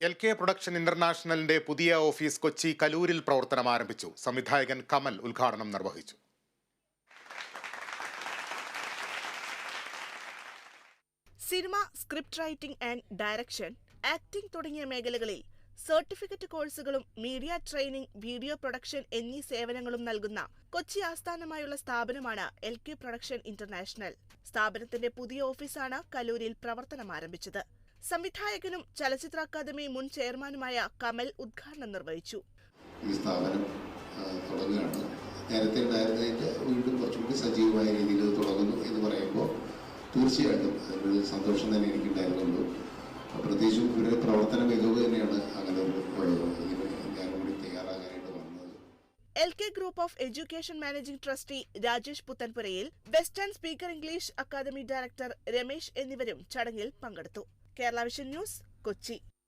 LK production ഇന്റർനാഷണലിന്റെ പുതിയ office Kochi കലൂരിൽ പ്രവർത്തനം ആരംഭിച്ചു. സംവിധായകൻ കമൽ ഉദ്ഘാടനം നിർവഹിച്ചു. Cinema, script writing and direction, acting തുടങ്ങിയ മേഖലകളിൽ സർട്ടിഫിക്കറ്റ് കോഴ്സുകളും മീഡിയ ട്രെയിനിംഗ്, വീഡിയോ പ്രൊഡക്ഷൻ എന്നീ സേവനങ്ങളും നൽകുന്ന കൊച്ചി ആസ്ഥാനമായുള്ള സ്ഥാപനമാണ് LK പ്രൊഡക്ഷൻ ഇന്റർനാഷണൽ. സ്ഥാപനത്തിന്റെ പുതിയ ഓഫീസാണ് കലൂരിൽ പ്രവർത്തനം ആരംഭിച്ചത്. സംവിധായകനും ചലച്ചിത്ര അക്കാദമി മുൻ ചെയർമാനുമായ കമൽ ഉദ്ഘാടനം നിർവഹിച്ചു. ഈ സ്ഥാപനം തുടങ്ങുകയാണ്. നേരത്തെ ഉണ്ടായിരുന്നതിൻ്റെ വീണ്ടും കുറച്ചുകൂടി സജീവമായ രീതിയിൽ തുടങ്ങുന്നു എന്ന് പറയുമ്പോൾ തീർച്ചയായിട്ടും അതിനൊരു സന്തോഷം തന്നെ എനിക്കുണ്ടായിരുന്നുള്ളൂ. പ്രത്യേകിച്ചും ഇവരുടെ പ്രവർത്തന മികവ് തന്നെയാണ് അങ്ങനെ ഞാനും കൂടി തയ്യാറാകാനായിട്ട് വന്നത്. LK group of education managing trustee Rajesh Puthenpurayil, western speaker English academy director Ramesh എന്നിവരും ചടങ്ങിൽ പങ്കെടുത്തു. Kerala vision news, Kochi.